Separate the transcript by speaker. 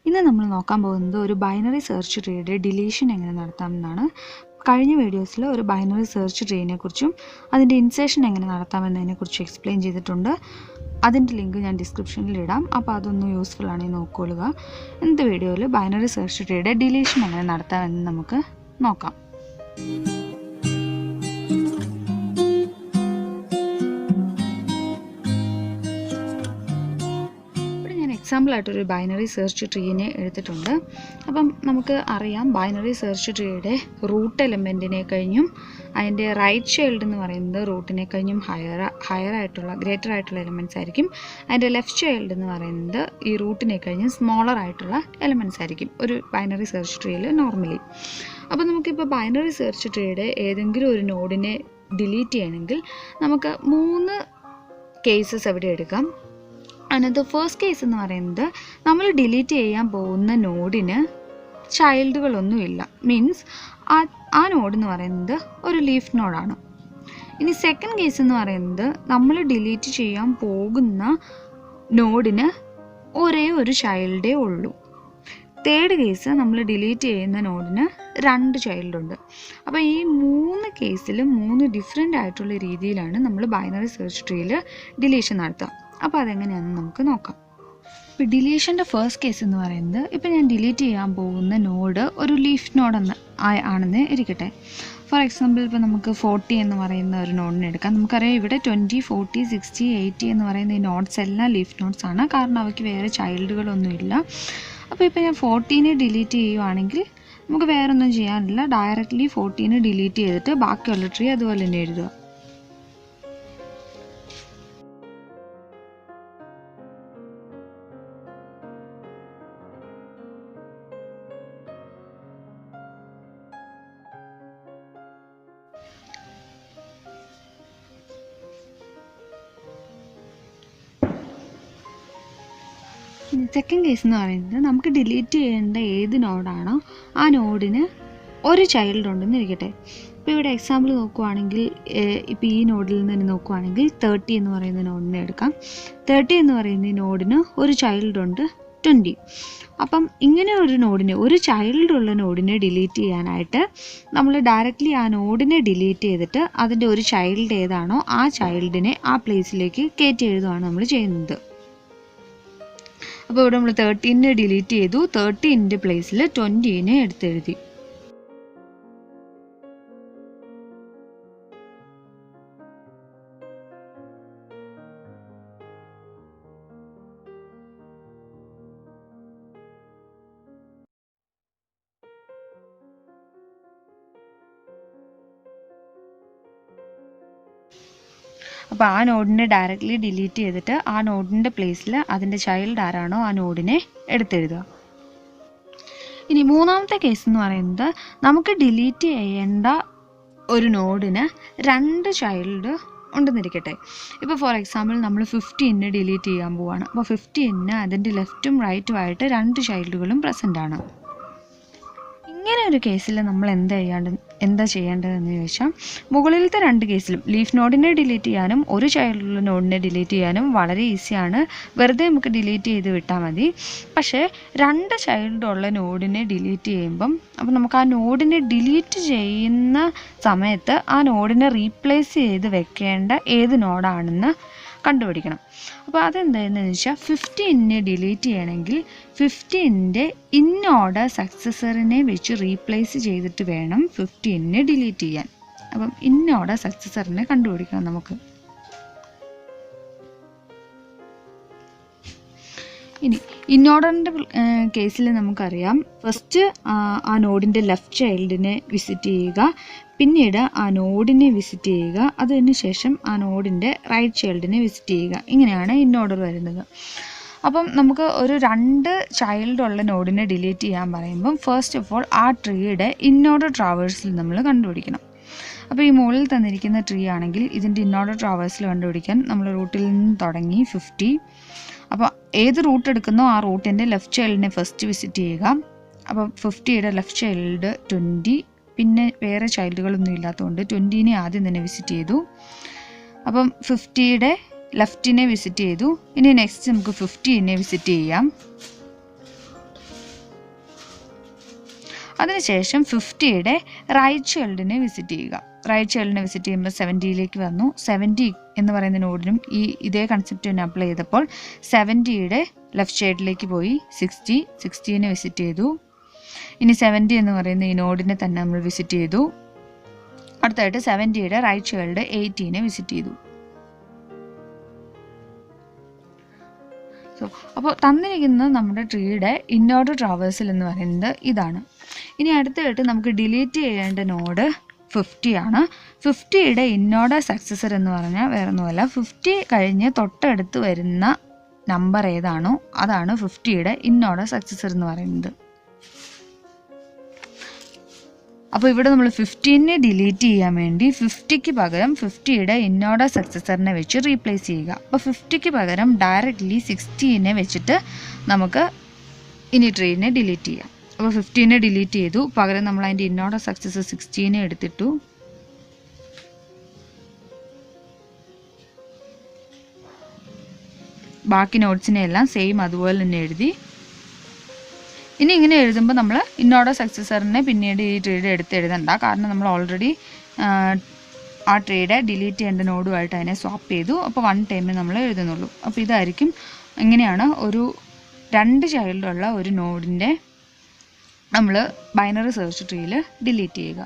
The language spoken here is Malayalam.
Speaker 1: ഇന്ന് നമ്മൾ നോക്കാൻ പോകുന്നത് ഒരു ബൈനറി സെർച്ച് ട്രീയുടെ ഡിലീഷൻ എങ്ങനെ നടത്താമെന്നാണ്. കഴിഞ്ഞ വീഡിയോസിൽ ഒരു ബൈനറി സെർച്ച് ട്രീനെ കുറിച്ചും അതിൻ്റെ ഇൻസേർഷൻ എങ്ങനെ നടത്താമെന്നതിനെക്കുറിച്ച് എക്സ്പ്ലെയിൻ ചെയ്തിട്ടുണ്ട്. അതിൻ്റെ ലിങ്ക് ഞാൻ ഡിസ്ക്രിപ്ഷനിൽ ഇടാം. അപ്പോൾ അതൊന്ന് യൂസ്ഫുൾ ആണെങ്കിൽ നോക്കിക്കൊള്ളുക. ഇന്നത്തെ വീഡിയോയിൽ ബൈനറി സെർച്ച് ട്രീയുടെ ഡിലീഷൻ എങ്ങനെ നടത്താമെന്ന് നമുക്ക് നോക്കാം. എക്സാമ്പിളായിട്ടൊരു ബൈനറി സെർച്ച് ട്രീനെ എടുത്തിട്ടുണ്ട്. അപ്പം നമുക്ക് അറിയാം ബൈനറി സെർച്ച് ട്രീയുടെ റൂട്ട് എലമെൻറ്റിനെ കഴിഞ്ഞും അതിൻ്റെ റൈറ്റ് ചൈൽഡ് എന്ന് പറയുന്നത് റൂട്ടിനെ കഴിഞ്ഞും ഗ്രേറ്റർ ആയിട്ടുള്ള എലമെൻറ്റ്സ് ആയിരിക്കും. അതിൻ്റെ ലെഫ്റ്റ് ചൈൽഡ് എന്ന് പറയുന്നത് ഈ റൂട്ടിനെ കഴിഞ്ഞും സ്മോളർ ആയിട്ടുള്ള എലമെൻറ്റ്സ് ആയിരിക്കും ഒരു ബൈനറി സെർച്ച് ട്രീയിൽ നോർമലി. അപ്പോൾ നമുക്കിപ്പോൾ ബൈനറി സെർച്ച് ട്രീയുടെ ഏതെങ്കിലും ഒരു നോഡിനെ ഡിലീറ്റ് ചെയ്യണമെങ്കിൽ നമുക്ക് 3 കേസസ് അവിടെ എടുക്കാം. അതിനകത്ത് ഫസ്റ്റ് കേസ് എന്ന് പറയുന്നത് നമ്മൾ ഡിലീറ്റ് ചെയ്യാൻ പോകുന്ന നോഡിന് ചൈൽഡുകളൊന്നുമില്ല, മീൻസ് ആ നോഡ് എന്ന് പറയുന്നത് ഒരു ലീഫ് നോഡാണ്. ഇനി സെക്കൻഡ് കേസ് എന്ന് പറയുന്നത് നമ്മൾ ഡിലീറ്റ് ചെയ്യാൻ പോകുന്ന നോഡിന് ഒരേ ഒരു ചൈൽഡേ ഉള്ളൂ. തേർഡ് കേസ് നമ്മൾ ഡിലീറ്റ് ചെയ്യുന്ന നോഡിന് 2 ചൈൽഡുണ്ട്. അപ്പോൾ ഈ 3 കേസിലും 3 ഡിഫറെൻ്റ് ആയിട്ടുള്ള രീതിയിലാണ് നമ്മൾ ബൈനറി സെർച്ച് ട്രീയിൽ ഡിലീഷൻ നടത്തുക. അപ്പോൾ അതെങ്ങനെയാണെന്ന് നമുക്ക് നോക്കാം. ഇപ്പോൾ ഡിലീഷൻ്റെ ഫസ്റ്റ് കേസ് എന്ന് പറയുന്നത് ഇപ്പോൾ ഞാൻ ഡിലീറ്റ് ചെയ്യാൻ പോകുന്ന നോഡ് ഒരു ലീഫ് നോഡ് ആണെന്ന് ഇരിക്കട്ടെ. ഫോർ എക്സാമ്പിൾ ഇപ്പോൾ നമുക്ക് 40 എന്ന് പറയുന്ന ഒരു നോഡിനെ എടുക്കാം. നമുക്കറിയാം ഇവിടെ 20, 40, 60, 80 എന്ന് പറയുന്ന ഈ നോഡ്സ് എല്ലാം ലീഫ് നോഡ്സ് ആണ്, കാരണം അവയ്ക്ക് വേറെ ചൈൽഡുകളൊന്നുമില്ല. അപ്പോൾ ഇപ്പോൾ ഞാൻ 40നെ ഡിലീറ്റ് ചെയ്യുവാണെങ്കിൽ നമുക്ക് വേറെ ഒന്നും ചെയ്യാനില്ല, ഡയറക്റ്റ്ലി 40നെ ഡിലീറ്റ് ചെയ്തിട്ട് ബാക്കിയുള്ള ട്രീ അതുപോലെ തന്നെ എഴുതുക. സെക്കൻഡ് കേസ് എന്ന് പറയുന്നത് നമുക്ക് ഡിലീറ്റ് ചെയ്യേണ്ട ഏത് നോഡാണോ ആ നോഡിന് ഒരു ചൈൽഡ് ഉണ്ടെന്ന് ഇരിക്കട്ടെ. ഇപ്പോൾ ഇവിടെ എക്സാമ്പിൾ നോക്കുവാണെങ്കിൽ ഇപ്പോൾ ഈ നോഡിൽ നിന്ന് തന്നെ നോക്കുവാണെങ്കിൽ 30 എന്ന് പറയുന്ന നോഡിനെ എടുക്കാം. 30 എന്ന് പറയുന്ന ഈ നോഡിന് ഒരു ചൈൽഡ് ഉണ്ട് 20. അപ്പം ഇങ്ങനെ ഒരു നോഡിനെ, ഒരു ചൈൽഡുള്ള നോഡിനെ ഡിലീറ്റ് ചെയ്യാനായിട്ട് നമ്മൾ ഡയറക്റ്റ്ലി ആ നോഡിനെ ഡിലീറ്റ് ചെയ്തിട്ട് അതിൻ്റെ ഒരു ചൈൽഡ് ഏതാണോ ആ ചൈൽഡിനെ ആ പ്ലേസിലേക്ക് കയറ്റി എഴുതുകയാണ് നമ്മൾ ചെയ്യുന്നത്. അപ്പോൾ ഇവിടെ നമ്മൾ 13നെ ഡിലീറ്റ് ചെയ്തു, 30ൻ്റെ പ്ലേസിൽ 20നെ എടുത്തെഴുതി. അപ്പോൾ ആ നോഡിനെ ഡയറക്റ്റ്ലി ഡിലീറ്റ് ചെയ്തിട്ട് ആ നോഡിൻ്റെ പ്ലേസിൽ അതിൻ്റെ ചൈൽഡ് ആരാണോ ആ നോഡിനെ എടുത്തെഴുതുക. ഇനി മൂന്നാമത്തെ കേസ് എന്ന് പറയുന്നത് നമുക്ക് ഡിലീറ്റ് ചെയ്യേണ്ട ഒരു നോഡിന് 2 ചൈൽഡ് ഉണ്ടെന്നിരിക്കട്ടെ. ഇപ്പോൾ ഫോർ എക്സാമ്പിൾ നമ്മൾ 15നെ ഡിലീറ്റ് ചെയ്യാൻ പോവുകയാണ്. അപ്പോൾ 15ന് അതിൻ്റെ ലെഫ്റ്റും റൈറ്റും ആയിട്ട് 2 ചൈൽഡുകളും പ്രസൻ്റ് ആണ്. ഇങ്ങനെ ഒരു കേസിൽ നമ്മൾ എന്താ ചെയ്യേണ്ടതെന്ന് ചോദിച്ചാൽ മുകളിലത്തെ 2 കേസിലും ലീഫ് നോഡിനെ ഡിലീറ്റ് ചെയ്യാനും ഒരു ചൈൽഡുള്ള നോഡിനെ ഡിലീറ്റ് ചെയ്യാനും വളരെ ഈസിയാണ്, വെറുതെ നമുക്ക് ഡിലീറ്റ് ചെയ്ത് വിട്ടാൽ മതി. പക്ഷേ 2 ചൈൽഡുള്ള നോഡിനെ ഡിലീറ്റ് ചെയ്യുമ്പം അപ്പോൾ നമുക്ക് ആ നോഡിനെ ഡിലീറ്റ് ചെയ്യുന്ന സമയത്ത് ആ നോഡിനെ റീപ്ലേസ് ചെയ്ത് വെക്കേണ്ട ഏത് നോഡാണെന്ന് കണ്ടുപിടിക്കണം. അപ്പോൾ അതെന്താണെന്ന് വെച്ചാൽ 15നെ ഡിലീറ്റ് ചെയ്യണമെങ്കിൽ 15ൻ്റെ ഇൻഓർഡർ സക്സസറിനെ വെച്ച് റീപ്ലേസ് ചെയ്തിട്ട് വേണം 15നെ ഡിലീറ്റ് ചെയ്യാൻ. അപ്പം ഇൻഓർഡർ സക്സസറിനെ കണ്ടുപിടിക്കണം നമുക്ക്. ഇനി ഇൻഓർഡറിൻ്റെ കേസിൽ നമുക്കറിയാം ഫസ്റ്റ് ആ നോഡിൻ്റെ ലെഫ്റ്റ് ചൈൽഡിനെ വിസിറ്റ് ചെയ്യുക, പിന്നീട് ആ നോഡിനെ വിസിറ്റ് ചെയ്യുക, അതിന് ശേഷം ആ നോഡിൻ്റെ റൈറ്റ് ചൈൽഡിനെ വിസിറ്റ് ചെയ്യുക. ഇങ്ങനെയാണ് ഇൻഓർഡർ വരുന്നത്. അപ്പം നമുക്ക് ഒരു 2 ചൈൽഡുള്ള നോഡിനെ ഡിലീറ്റ് ചെയ്യാൻ പറയുമ്പം ഫസ്റ്റ് ഓഫ് ഓൾ ആ ട്രീയുടെ ഇൻഓർഡർ ട്രാവേഴ്സൽ നമ്മൾ കണ്ടുപിടിക്കണം. അപ്പോൾ ഈ മുകളിൽ തന്നിരിക്കുന്ന ട്രീ ആണെങ്കിൽ ഇതിൻ്റെ ഇൻഓർഡർ ട്രാവേഴ്സൽ കണ്ടുപിടിക്കാൻ നമ്മൾ റൂട്ടിൽ നിന്ന് തുടങ്ങി 50. അപ്പോൾ ഏത് റൂട്ട് എടുക്കുന്നോ ആ റൂട്ടിൻ്റെ ലെഫ്റ്റ് ചൈൽഡിനെ ഫസ്റ്റ് വിസിറ്റ് ചെയ്യുക. അപ്പോൾ 50യുടെ ലെഫ്റ്റ് ചൈൽഡ് 20, പിന്നെ വേറെ ചൈൽഡുകളൊന്നും ഇല്ലാത്തതുകൊണ്ട് 20നെ ആദ്യം തന്നെ വിസിറ്റ് ചെയ്തു. അപ്പം 50യുടെ ലെഫ്റ്റിനെ വിസിറ്റ് ചെയ്തു. ഇനി നെക്സ്റ്റ് നമുക്ക് 15നെ വിസിറ്റ് ചെയ്യാം. അതിനുശേഷം 50യുടെ റൈറ്റ് ചൈൽഡിനെ വിസിറ്റ് ചെയ്യുക. റൈറ്റ് ചൈൽഡിനെ വിസിറ്റ് ചെയ്യുമ്പോൾ 70യിലേക്ക് വന്നു. 70 എന്ന് പറയുന്ന നോഡിനും ഇതേ കൺസെപ്റ്റ് തന്നെ അപ്ലൈ ചെയ്തപ്പോൾ 70യുടെ ലെഫ്റ്റ് ചൈൽഡിലേക്ക് പോയി. 60നെ വിസിറ്റ് ചെയ്തു. ഇനി 70 എന്ന് പറയുന്ന ഈ നോഡിനെ തന്നെ നമ്മൾ വിസിറ്റ് ചെയ്തു. അടുത്തായിട്ട് 70യുടെ റൈറ്റ് ചൈൽഡ് 80നെ വിസിറ്റ് ചെയ്തു. അപ്പോൾ തന്നിരിക്കുന്നത് നമ്മുടെ ട്രീയുടെ ഇന്നോർഡർ ട്രാവേഴ്സൽ എന്ന് പറയുന്നത് ഇതാണ്. ഇനി അടുത്തായിട്ട് നമുക്ക് ഡിലീറ്റ് ചെയ്യേണ്ട നോഡ് 50 ആണ്. 50യുടെ ഇന്നോർഡർ സക്സസർ എന്ന് പറഞ്ഞാൽ വേറെ ഒന്നുമല്ല, 50 കഴിഞ്ഞ് തൊട്ടടുത്ത് വരുന്ന നമ്പർ ഏതാണോ അതാണ് 50യുടെ ഇന്നോർഡർ സക്സസർ എന്ന് പറയുന്നത്. അപ്പോൾ ഇവിടെ നമ്മൾ 15നെ ഡിലീറ്റ് ചെയ്യാൻ വേണ്ടി 50ക്ക് പകരം 50യുടെ ഇന്നോർഡർ സക്സസറിനെ വെച്ച് റീപ്ലേസ് ചെയ്യുക. അപ്പോൾ 50ക്ക് പകരം ഡയറക്റ്റ്ലി 60നെ വെച്ചിട്ട് നമുക്ക് ഇനി ട്രീനെ ഡിലീറ്റ് ചെയ്യാം. അപ്പോൾ 15നെ ഡിലീറ്റ് ചെയ്തു. പകരം നമ്മൾ അതിൻ്റെ ഇന്നോർഡർ സക്സസർ 60നെ എടുത്തിട്ടു. ബാക്കി നോട്ട്സിനെ എല്ലാം സെയിം അതുപോലെ തന്നെ എഴുതി. ഇനി ഇങ്ങനെ എഴുതുമ്പോൾ നമ്മൾ ഇന്നോർഡർ സക്സസറിനെ പിന്നീട് ഈ ട്രീയുടെ എടുത്ത് എഴുതണ്ട. കാരണം നമ്മൾ ഓൾറെഡി ആ ട്രീയുടെ ഡിലീറ്റ് ചെയ്യേണ്ട നോഡുമായിട്ട് അതിനെ സ്വാപ്പ് ചെയ്തു. അപ്പോൾ 1 ടൈമേ നമ്മൾ എഴുതുന്നുള്ളൂ. അപ്പോൾ ഇതായിരിക്കും ഇങ്ങനെയാണ് ഒരു 2 ചൈൽഡുള്ള ഒരു നോഡിൻ്റെ നമ്മൾ ബൈനറി സെർച്ച് ട്രീയിൽ ഡിലീറ്റ് ചെയ്യുക.